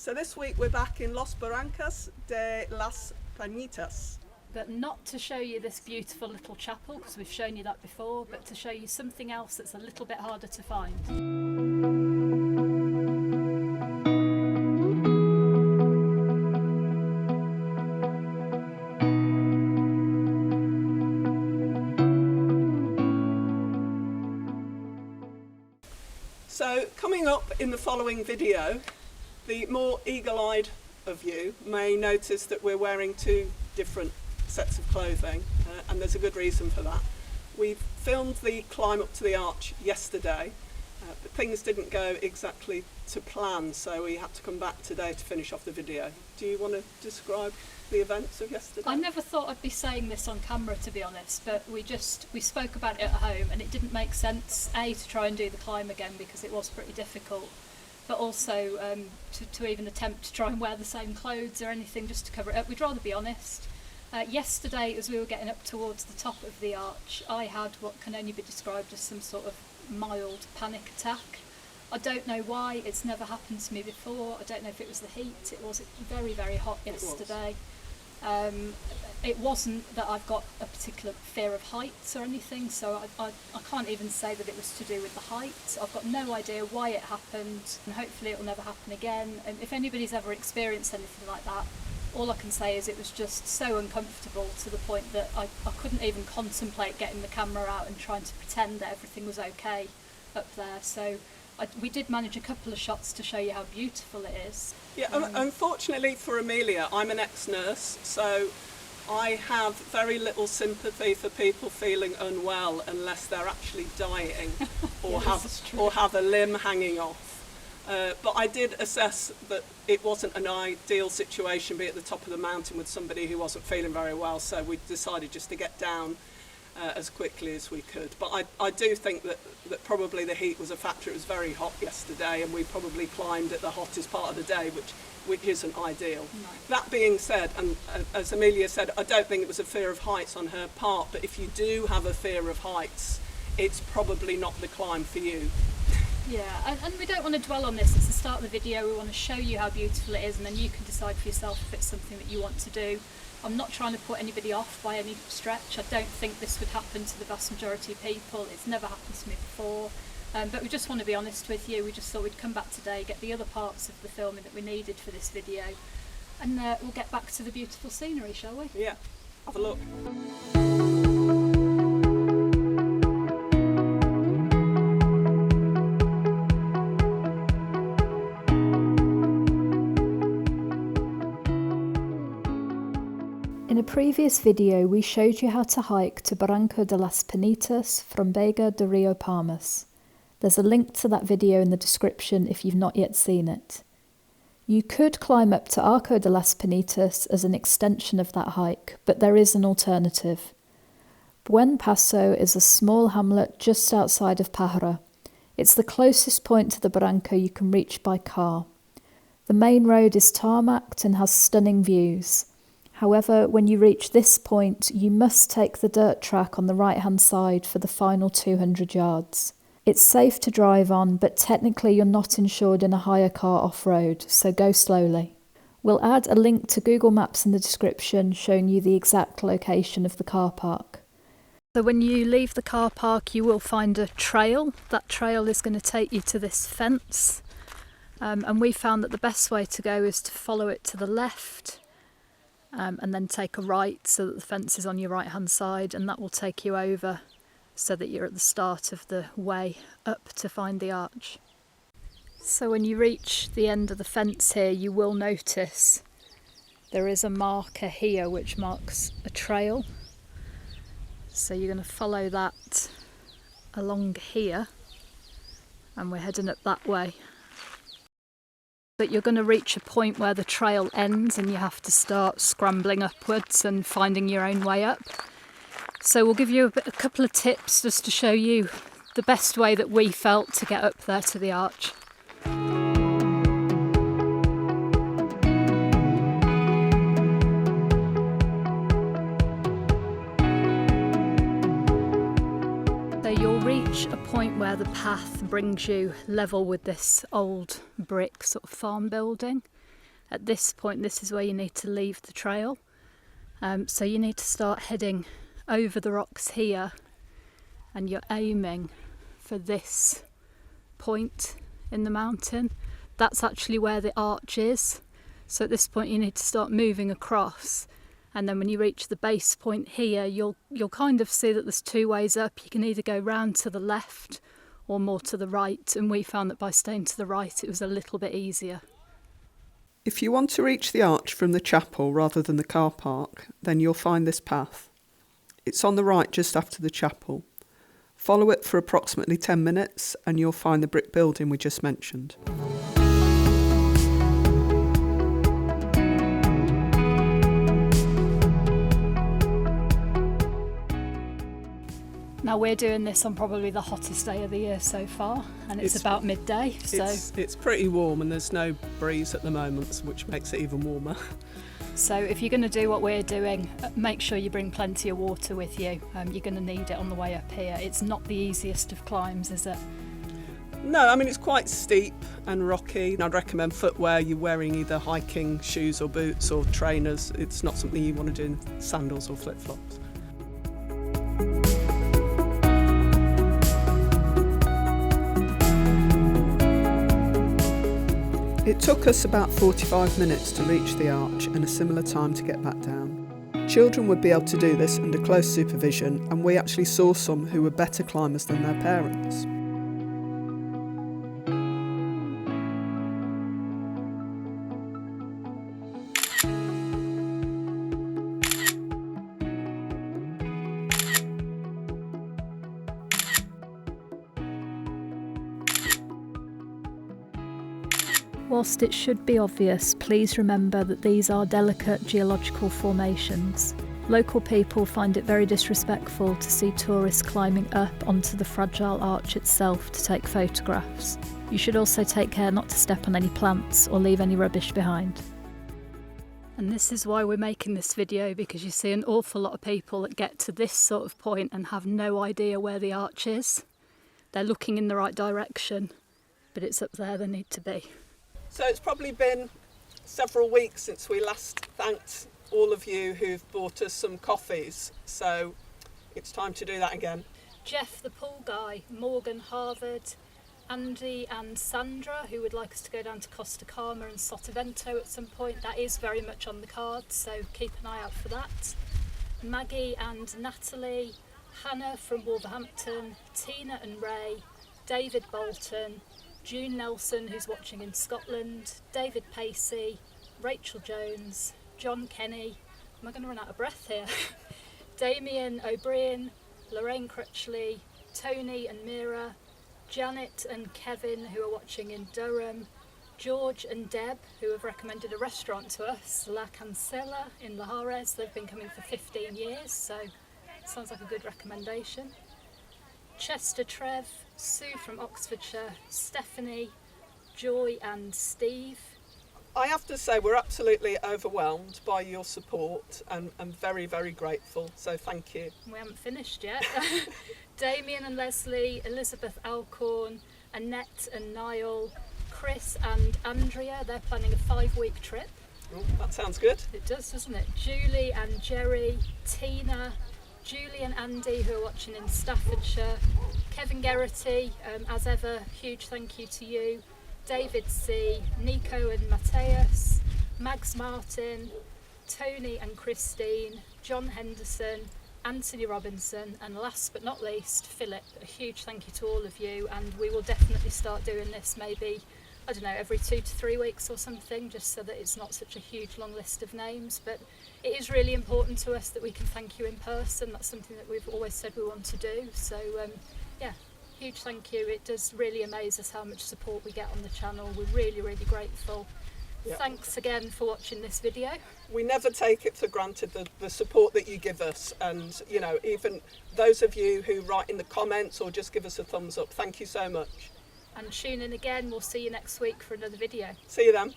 So this week we're back in Los Barrancos de Las Peñitas. But not to show you this beautiful little chapel, because we've shown you that before, but to show you something else that's a little bit harder to find. So coming up in the following video, the more eagle-eyed of you may notice that we're wearing two different sets of clothing, and there's a good reason for that. We filmed the climb up to the arch yesterday, but things didn't go exactly to plan, so we had to come back today to finish off the video. Do you want to describe the events of yesterday? I never thought I'd be saying this on camera, to be honest, but we spoke about it at home, and it didn't make sense, A, to try and do the climb again because it was pretty difficult, but also to even attempt to try and wear the same clothes or anything just to cover it up. We'd rather be honest. Yesterday, as we were getting up towards the top of the arch, I had what can only be described as some sort of mild panic attack. I don't know why, it's never happened to me before. I don't know if it was the heat. It was very, very hot yesterday. It wasn't that I've got a particular fear of heights or anything, so I can't even say that it was to do with the height. I've got no idea why it happened, and hopefully it will never happen again. And if anybody's ever experienced anything like that, all I can say is it was just so uncomfortable to the point that I couldn't even contemplate getting the camera out and trying to pretend that everything was okay up there. So we did manage a couple of shots to show you how beautiful it is. Yeah, unfortunately for Amelia, I'm an ex-nurse, so I have very little sympathy for people feeling unwell unless they're actually dying or have a limb hanging off. But I did assess that it wasn't an ideal situation, be at the top of the mountain with somebody who wasn't feeling very well, so we decided just to get down as quickly as we could. But I do think that probably the heat was a factor. It was very hot yesterday, and we probably climbed at the hottest part of the day, which isn't ideal. No. That being said, and as Amelia said, I don't think it was a fear of heights on her part, but if you do have a fear of heights, it's probably not the climb for you. Yeah, and we don't want to dwell on this. It's the start of the video. We want to show you how beautiful it is, and then you can decide for yourself if it's something that you want to do. I'm not trying to put anybody off by any stretch. I don't think this would happen to the vast majority of people. It's never happened to me before. But we just want to be honest with you. We just thought we'd come back today, get the other parts of the filming that we needed for this video, and we'll get back to the beautiful scenery, shall we? Yeah, have a look. In a previous video, we showed you how to hike to Arco de Las Peñitas from Vega de Rio Palmas. There's a link to that video in the description if you've not yet seen it. You could climb up to Arco de Las Peñitas as an extension of that hike, but there is an alternative. Buen Paso is a small hamlet just outside of Pajara. It's the closest point to the Barranco you can reach by car. The main road is tarmacked and has stunning views. However, when you reach this point, you must take the dirt track on the right-hand side for the final 200 yards. It's safe to drive on, but technically you're not insured in a hire car off-road, so go slowly. We'll add a link to Google Maps in the description showing you the exact location of the car park. So when you leave the car park, you will find a trail. That trail is going to take you to this fence, and we found that the best way to go is to follow it to the left, and then take a right so that the fence is on your right hand side, and that will take you over so that you're at the start of the way up to find the arch. So when you reach the end of the fence here, you will notice there is a marker here which marks a trail. So you're going to follow that along here, and we're heading up that way. But you're going to reach a point where the trail ends and you have to start scrambling upwards and finding your own way up. So we'll give you a couple of tips just to show you the best way that we felt to get up there to the arch. So you'll reach a point where the path brings you level with this old brick sort of farm building. At this point, this is where you need to leave the trail. So you need to start heading over the rocks here, and you're aiming for this point in the mountain. That's actually where the arch is. So at this point you need to start moving across, and then when you reach the base point here, you'll kind of see that there's two ways up. You can either go round to the left or more to the right, and we found that by staying to the right it was a little bit easier. If you want to reach the arch from the chapel rather than the car park, then you'll find this path. It's on the right just after the chapel. Follow it for approximately 10 minutes and you'll find the brick building we just mentioned. Now we're doing this on probably the hottest day of the year so far, and it's about midday, so it's pretty warm and there's no breeze at the moment, which makes it even warmer. So if you're going to do what we're doing, make sure you bring plenty of water with you. You're going to need it on the way up here. It's not the easiest of climbs, is it? No, I mean it's quite steep and rocky, and I'd recommend footwear. You're wearing either hiking shoes or boots or trainers. It's not something you want to do in sandals or flip-flops. It took us about 45 minutes to reach the arch and a similar time to get back down. Children would be able to do this under close supervision, and we actually saw some who were better climbers than their parents. Whilst it should be obvious, please remember that these are delicate geological formations. Local people find it very disrespectful to see tourists climbing up onto the fragile arch itself to take photographs. You should also take care not to step on any plants or leave any rubbish behind. And this is why we're making this video, because you see an awful lot of people that get to this sort of point and have no idea where the arch is. They're looking in the right direction, but it's up there they need to be. So it's probably been several weeks since we last thanked all of you who've bought us some coffees, so it's time to do that again. Jeff the pool guy, Morgan Harvard, Andy and Sandra, who would like us to go down to Costa Calma and Sotavento at some point. That is very much on the cards, so keep an eye out for that. Maggie and Natalie, Hannah from Wolverhampton, Tina and Ray, David Bolton, June Nelson, who's watching in Scotland, David Pacey, Rachel Jones, John Kenny, am I going to run out of breath here? Damien O'Brien, Lorraine Crutchley, Tony and Mira, Janet and Kevin, who are watching in Durham, George and Deb, who have recommended a restaurant to us, La Cancela in Lahares. They've been coming for 15 years, so sounds like a good recommendation. Chester Trev, Sue from Oxfordshire, Stephanie, Joy and Steve. I have to say we're absolutely overwhelmed by your support and very, very grateful, so thank you. We haven't finished yet. Damien and Leslie, Elizabeth Alcorn, Annette and Niall, Chris and Andrea, they're planning a 5-week trip. Oh, that sounds good. It does, doesn't it? Julie and Jerry, Tina, Julie and Andy, who are watching in Staffordshire, Kevin Geraghty, as ever, huge thank you to you, David C, Nico and Mateus, Mags Martin, Tony and Christine, John Henderson, Anthony Robinson, and last but not least, Philip. A huge thank you to all of you, and we will definitely start doing this maybe, I don't know, every 2 to 3 weeks or something, just so that it's not such a huge long list of names. But it is really important to us that we can thank you in person. That's something that we've always said we want to do. So yeah, huge thank you. It does really amaze us how much support we get on the channel. We're really, really grateful. Yep. Thanks again for watching this video. We never take it for granted the support that you give us, and you know, even those of you who write in the comments or just give us a thumbs up, thank you so much. And tune in again. We'll see you next week for another video. See you then.